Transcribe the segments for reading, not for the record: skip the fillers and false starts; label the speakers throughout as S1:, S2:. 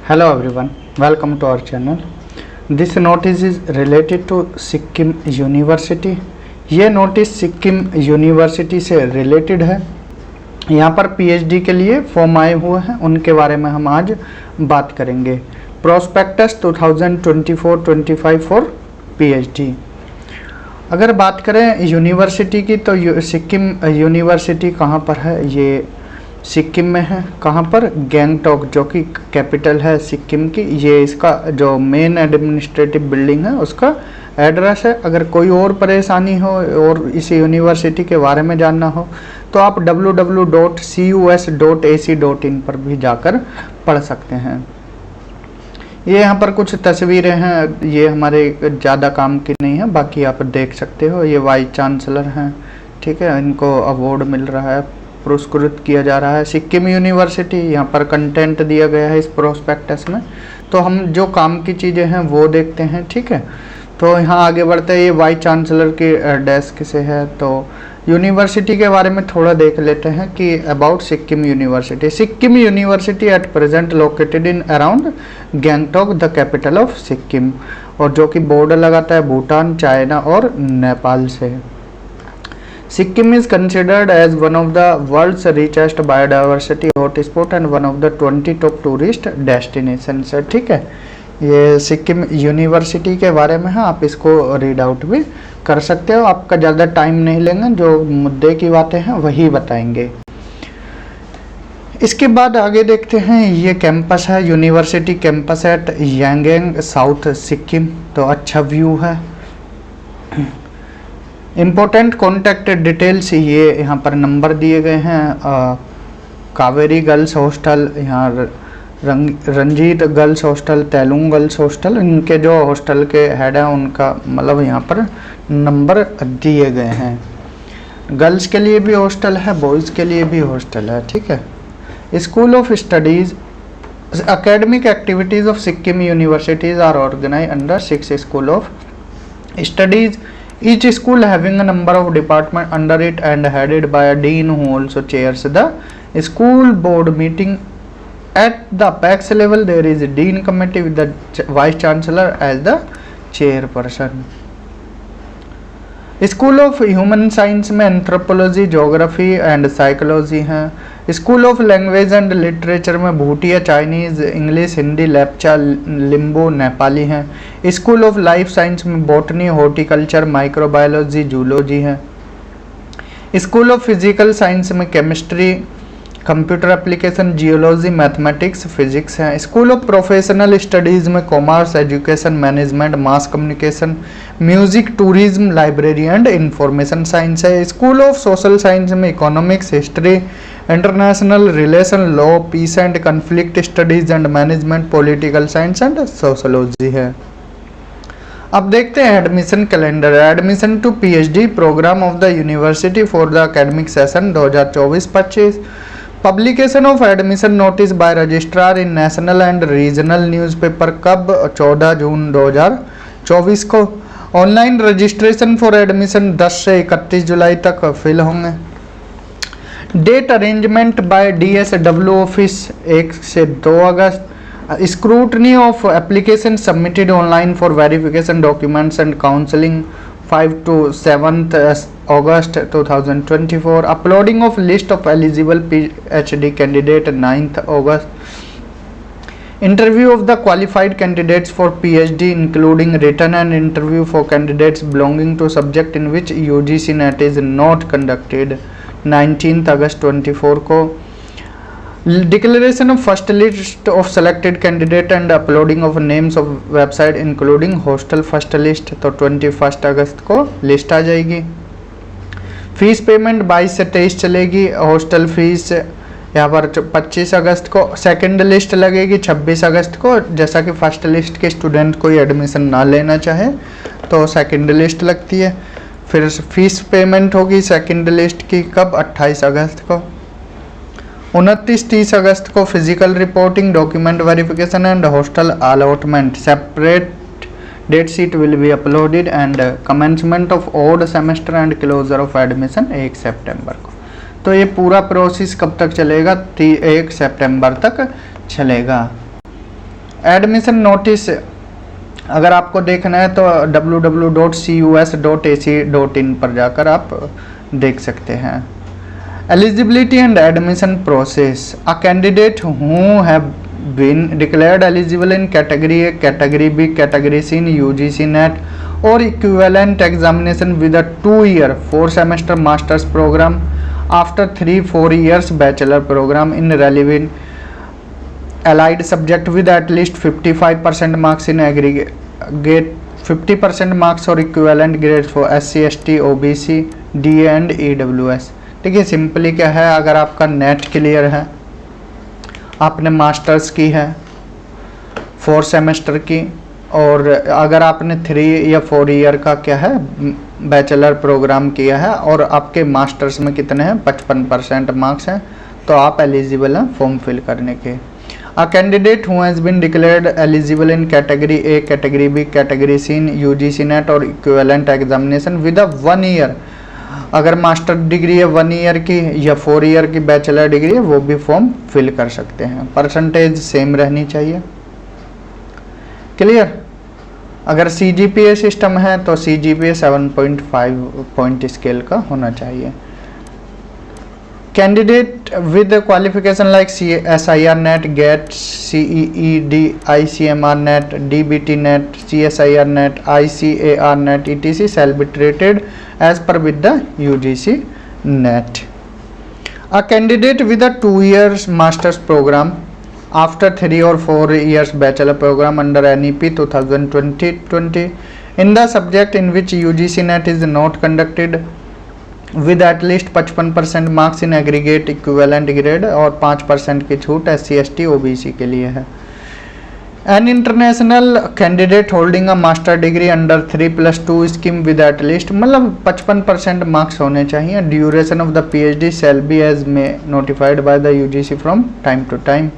S1: Hello everyone, welcome to our channel. This notice is related to Sikkim university. ये notice Sikkim university से related है। यहाँ पर पीएचडी के लिए फॉर्म आए हुए हैं, उनके बारे में हम आज बात करेंगे। Prospectus 2024-25 for PhD. अगर बात करें यूनिवर्सिटी की तो सिक्किम यूनिवर्सिटी कहाँ पर है? ये सिक्किम में है। कहाँ पर? गैंगटॉक, जो कि कैपिटल है सिक्किम की। ये इसका जो मेन एडमिनिस्ट्रेटिव बिल्डिंग है उसका एड्रेस है। अगर कोई और परेशानी हो और इस यूनिवर्सिटी के बारे में जानना हो तो आप www.cus.ac.in पर भी जाकर पढ़ सकते हैं। ये यहाँ पर कुछ तस्वीरें हैं, ये हमारे ज़्यादा काम की नहीं है, बाकी आप देख सकते हो। ये वाइस चांसलर हैं, ठीक है, इनको अवार्ड मिल रहा है, पुरस्कृत किया जा रहा है। सिक्किम यूनिवर्सिटी, यहाँ पर कंटेंट दिया गया है इस प्रोस्पेक्टस में। तो हम जो काम की चीज़ें हैं वो देखते हैं, ठीक है। तो यहाँ आगे बढ़ते हैं। ये वाइस चांसलर के डेस्क से है। तो यूनिवर्सिटी के बारे में थोड़ा देख लेते हैं कि about Sikkim university. Sikkim university at present located in around Gangtok, the capital of Sikkim, और जो कि बॉर्डर लगाता है भूटान, चाइना और नेपाल से। Sikkim is considered as one of the world's richest biodiversity hotspot and one of the 20 top tourist destinations है, ठीक है। ये सिक्किम यूनिवर्सिटी के बारे में है, आप इसको रीड आउट भी कर सकते हो। आपका ज़्यादा टाइम नहीं लेंगे, जो मुद्दे की बातें हैं वही बताएंगे। इसके बाद आगे देखते हैं। ये कैंपस है, university campus at Yangang, south Sikkim. तो अच्छा व्यू है। इम्पोर्टेंट कॉन्टैक्ट डिटेल्स, ये यहाँ पर नंबर दिए गए हैं। कावेरी गर्ल्स हॉस्टल, यहाँ Ranjit girls hostel, Telung girls hostel, इनके जो हॉस्टल के हेड हैं उनका मतलब यहाँ पर नंबर दिए गए हैं। गर्ल्स के लिए भी हॉस्टल है, बॉयज़ के लिए भी हॉस्टल है, ठीक है। School of studies, academic activities of Sikkim universities are organized under 6 school of studies, each school having a number of department under it and headed by a dean who also chairs the school board meeting. At the apex level there is a dean committee with the vice chancellor as the chairperson. School of human science में anthropology, geography and psychology हैं। School of language and literature में Bhutia, Chinese, English, Hindi, Lepcha, Limbu, Nepali हैं। School of life science में botany, horticulture, microbiology, zoology हैं। School of physical science में chemistry, computer application, geology, mathematics, physics हैं। School of professional studies में commerce, education, management, mass communication, music, tourism, library and information science है। School of social science में economics, history, international relation, law, peace and conflict studies and management, political science and sociology है। अब देखते हैं admission calendar. Admission to PhD programme of the university for the academic session 2024-25। Publication of admission notice by registrar in national and regional newspaper कब? 14 जून 2024 को। Online registration for admission 10 से 31 जुलाई तक fill होंगे। Date arrangement by DSW office 1 से 2 अगस्त। Scrutiny of application submitted online for verification documents and counselling 5 to 7th August 2024. Uploading of list of eligible PhD candidate 9th August. Interview of the qualified candidates for PhD including written and interview for candidates belonging to subject in which UGC NET is not conducted 19th August 24 को। Declaration of first list of selected candidate and uploading of names of website including hostel first list, तो 21 अगस्त को list आ जाएगी। Fees payment 22 से 23 चलेगी। Hostel fees यहाँ पर 25 अगस्त को। Second list लगेगी 26 अगस्त को। जैसा कि फर्स्ट लिस्ट के स्टूडेंट कोई एडमिशन ना लेना चाहे तो सेकंड लिस्ट लगती है। फिर फीस पेमेंट होगी सेकंड लिस्ट की कब? 28 अगस्त को। 29-30 अगस्त को physical reporting, document verification and hostel allotment, separate date sheet will be uploaded and commencement of odd semester and closure of admission 1 सितंबर को। तो ये पूरा प्रोसेस कब तक चलेगा? 1 सितंबर तक चलेगा। एडमिशन नोटिस अगर आपको देखना है तो www.cus.ac.in पर जाकर आप देख सकते हैं। Eligibility and admission process, a candidate who have been declared eligible in category A, category B, category C in UGC NET और equivalent examination with a 2-year 4-semester masters programme after 3-4 years bachelor programme in relevant allied subject with at least 55% marks in aggregate, 50% marks or equivalent grades for SC, ST, OBC, DA and EWS। देखिए simply क्या है, अगर आपका net clear है, आपने masters की है 4 semester की, और अगर आपने 3 या 4 ईयर का क्या है बैचलर प्रोग्राम किया है और आपके मास्टर्स में कितने हैं 55% मार्क्स हैं, तो आप एलिजिबल हैं फॉर्म फिल करने के। A candidate who has been declared eligible in category A, category B, category C in UGC NET और equivalent examination with a 1 year, अगर मास्टर डिग्री है 1 ईयर की या 4 ईयर की बैचलर डिग्री है, वो भी फॉर्म फिल कर सकते हैं। परसेंटेज सेम रहनी चाहिए। क्लियर? अगर CGPA सिस्टम है तो CGPA 7.5 पॉइंट स्केल का होना चाहिए। Candidate with the qualification like SIR NET, GATE, CEED, ICMR NET, DBT NET, CSIR NET, ICAR NET, etc. shall be treated as per with the UGC NET. A candidate with a 2 years master's program after 3 or 4 years bachelor program under NEP 2020 in the subject in which UGC NET is not conducted with at least 55% marks in aggregate equivalent grade और 5% की छूट SC, ST, OBC के लिए है। An international candidate holding a master degree under 3+2 scheme with at least, मतलब 55% marks होने चाहिए। Duration of the PhD shall be as may notified by the UGC from time to time.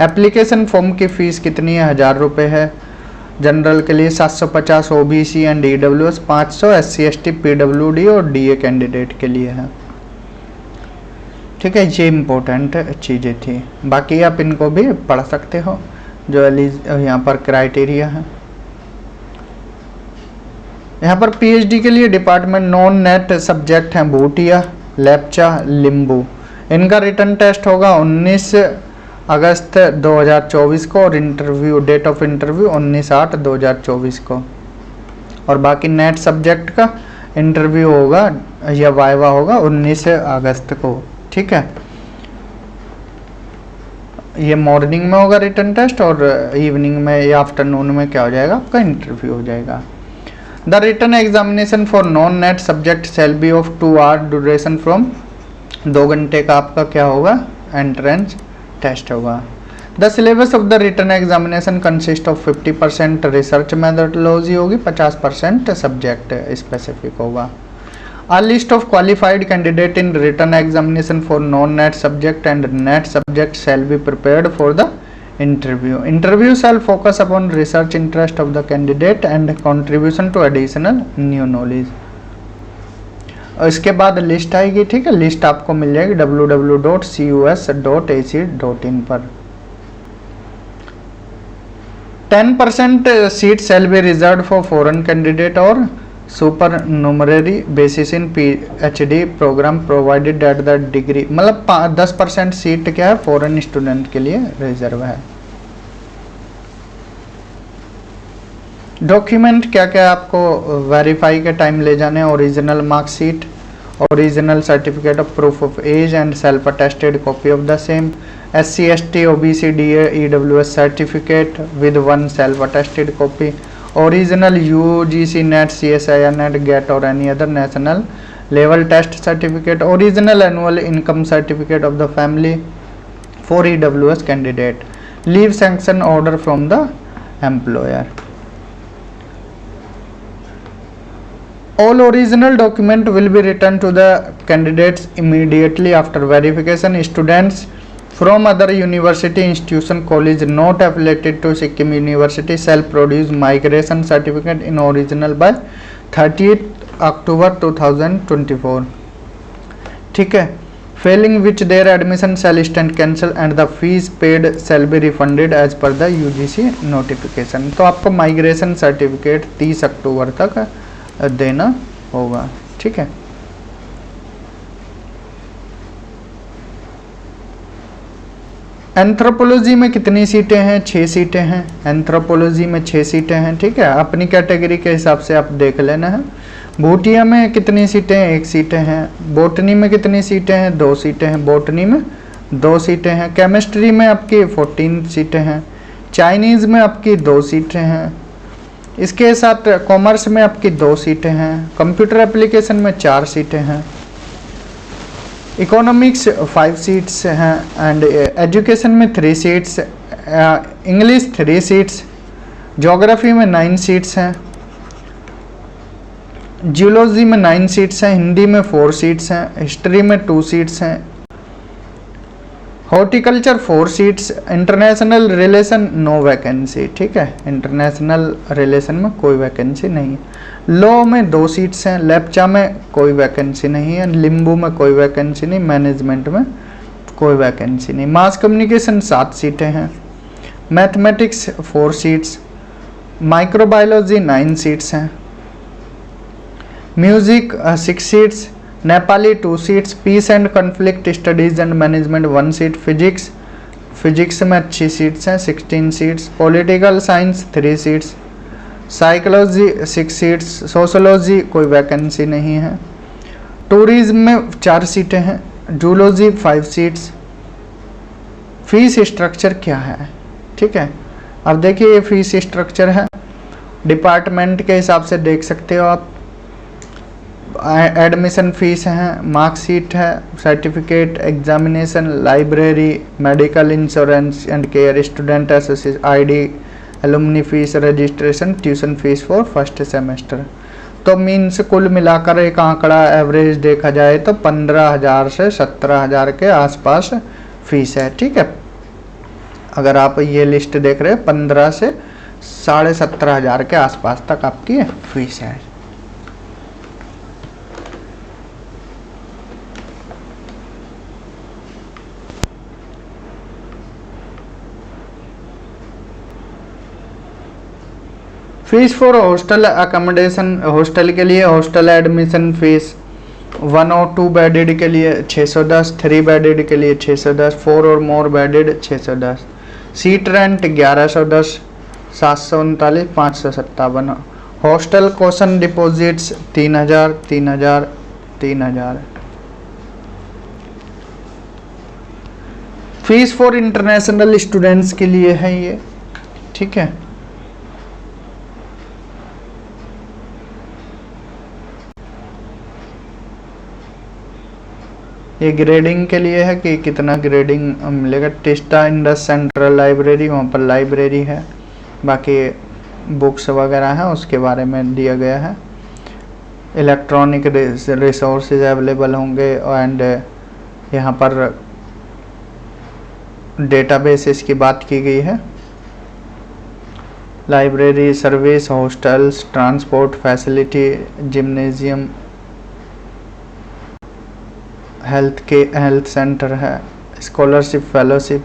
S1: Application form की fees कितनी है? 1000 रुपये है। General के लिए 750, OBC and EWS 500, SC, ST, PWD और DA कैंडिडेट के लिए है। ठीक है, ये इम्पोर्टेंट चीज़ें थी, बाकी आप इनको भी पढ़ सकते हो जो यहाँ पर क्राइटेरिया है। यहाँ पर PhD के लिए डिपार्टमेंट नॉन नेट सब्जेक्ट हैं भूटिया, लेप्चा, लिम्बू। इनका रिटर्न टेस्ट होगा 19 अगस्त 2024 को और इंटरव्यू डेट ऑफ इंटरव्यू 19/8/2024 को। और बाकी नेट सब्जेक्ट का इंटरव्यू होगा या वाइवा होगा 19 अगस्त को। ठीक है, ये मॉर्निंग में होगा रिटर्न टेस्ट और इवनिंग में या आफ्टरनून में क्या हो जाएगा, आपका इंटरव्यू हो जाएगा। The written examination for non NET subject shall be of 2 hour duration from, 2 घंटे का आपका क्या होगा एंट्रेंस टेस्ट होगा। The syllabus of the written examination consist of 50% research methodology होगी, 50% सब्जेक्ट स्पेसिफिक होगा। A list of qualified candidate in written examination for non-net subject and net subject shall be prepared for the interview. Interview shall focus upon research interest of the candidate and contribution to additional new knowledge. और इसके बाद list आएगी। ठीक है, list आपको मिल जाएगी www.cus.ac.in पर। 10% seat shall be reserved for foreign candidate और supernumerary basis in PhD programme provided at the degree, मतलब 10% सीट क्या है फॉरेन स्टूडेंट के लिए रिजर्व है। डॉक्यूमेंट क्या क्या आपको वेरीफाई के टाइम ले जाने, original marksheet, original certificate of proof of age and self attested copy of the same, SC, ST, OBC, DA, EWS certificate with 1 self attested copy, original UGC NET, CSIR NET, GATE or any other national level test certificate, original annual income certificate of the family for EWS candidate, leave sanction order from the employer. All original document will be returned to the candidates immediately after verification. Students from other university institution college not affiliated to Sikkim University shall produce migration certificate in original by 30th October 2024. ठीक है, failing which their admission shall stand cancel and the fees paid shall be refunded as per the UGC notification. तो आपको migration certificate 30 अक्टूबर तक देना होगा, ठीक है। Anthropology में कितनी सीटें हैं? 6 सीटें हैं। एंथ्रोपोलॉजी में 6 सीटें हैं, ठीक है। अपनी कैटेगरी के हिसाब से आप देख लेना है। बूटिया में कितनी सीटें हैं? 1 सीटें हैं। बोटनी में कितनी सीटें हैं? 2 सीटें हैं। बोटनी में 2 सीटें हैं। केमिस्ट्री में आपकी 14 सीटें हैं। चाइनीज़ में आपकी 2 सीटें हैं। इसके साथ कॉमर्स में आपकी 2 सीटें हैं। कंप्यूटर एप्लीकेशन में 4 सीटें हैं। इकोनॉमिक्स 5 सीट्स हैं एंड एजुकेशन में 3 सीट्स, इंग्लिश 3 सीट्स, ज्योग्राफी में 9 सीट्स हैं, जियोलॉजी में 9 सीट्स हैं, हिंदी में 4 सीट्स हैं, हिस्ट्री में 2 सीट्स हैं, horticulture 4 seats, international relation no vacancy, ठीक है। इंटरनेशनल रिलेशन में कोई वैकेंसी नहीं है। लॉ में 2 सीट्स हैं, लेप्चा में कोई वैकेंसी नहीं है, लिम्बू में कोई वैकेंसी नहीं, मैनेजमेंट में कोई वैकेंसी नहीं। मास कम्युनिकेशन 7 सीटें हैं, मैथमेटिक्स 4 सीट्स, माइक्रोबायोलॉजी 9 सीट्स हैं, music 6 seats, Nepali 2 seats, peace and conflict studies and management 1 seat, physics में अच्छी सीट्स हैं 16 seats, political science 3 seats, psychology 6 seats, sociology कोई वैकेंसी नहीं है, टूरिज्म में 4 सीटें हैं, जूलॉजी 5 सीट्स। फीस स्ट्रक्चर क्या है, ठीक है। अब देखिए ये फीस स्ट्रक्चर है, डिपार्टमेंट के हिसाब से देख सकते हो आप। एडमिशन फीस है, मार्कशीट है, certificate, examination, library, medical insurance and care, student association ID, alumni fees, registration, tuition fees for first semester. तो मीन्स कुल मिलाकर एक आंकड़ा एवरेज देखा जाए तो 15,000 से 17,000 के आसपास फीस है, ठीक है। अगर आप ये लिस्ट देख रहे हैं 15 से 17,500 के आसपास तक आपकी फीस है। Fees for hostel accommodation, hostel के लिए हॉस्टल एडमिशन फीस 1 और 2 बेडेड के लिए 610, 3 बेडेड के लिए 610, 4 और more bedded 610, seat rent 1110, 739, 557, hostel caution deposits 3000, 3000, 3000। Fees for international students के लिए है ये, ठीक है। ये ग्रेडिंग के लिए है कि कितना ग्रेडिंग मिलेगा। टिस्टा इंडस सेंट्रल लाइब्रेरी, वहाँ पर लाइब्रेरी है, बाकी बुक्स वगैरह हैं उसके बारे में दिया गया है। इलेक्ट्रॉनिक रिसोर्सेज अवेलेबल होंगे एंड यहाँ पर डेटाबेसेस की बात की गई है। Library service, hostels, transport facility, gymnasium, health centre है, scholarship, fellowship.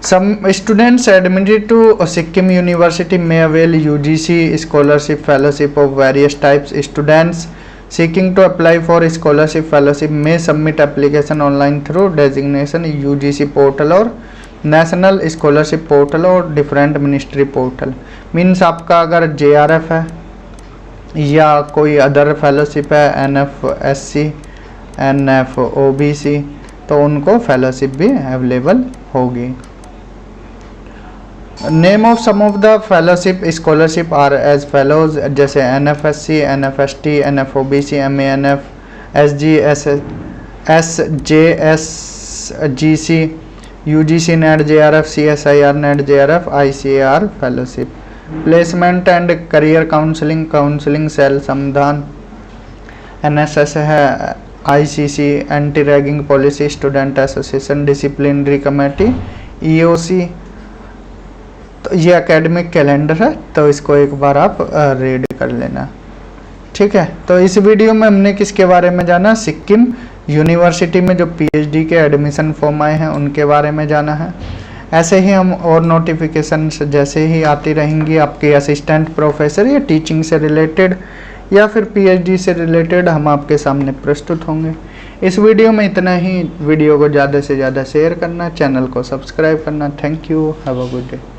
S1: Some students admitted to Sikkim university में avail UGC scholarship fellowship of various types. Students seeking to apply for scholarship fellowship may submit application online through designation UGC portal और national scholarship portal और different ministry portal. Means आपका अगर JRF है या कोई other fellowship है, NFSC, NFOBC, तो उनको फेलोशिप भी अवेलेबल होगी। Name of some of the fellowship scholarship are as fellows, जैसे NFSC, NFST, NFOBC, MANF, SG, SJSGC, UGC NET JRF, CSIR NET JRF, ICAR fellowship. Placement and career counselling, counselling cell Samadhan, NSS है, ICC anti ragging policy, student association, disciplinary committee, EOC। तो ये academic calendar है, तो इसको एक बार आप read कर लेना, ठीक है। तो इस वीडियो में हमने किसके बारे में जाना, सिक्किम यूनिवर्सिटी में जो पीएचडी के एडमिशन फॉर्म आए हैं उनके बारे में जाना है। ऐसे ही हम और नोटिफिकेशन जैसे ही आती रहेंगी आपके असिस्टेंट प्रोफेसर या टीचिंग से रिलेटेड या फिर पीएचडी से रिलेटेड, हम आपके सामने प्रस्तुत होंगे। इस वीडियो में इतना ही। वीडियो को ज़्यादा से ज़्यादा शेयर करना, चैनल को सब्सक्राइब करना। Thank you, have a good day.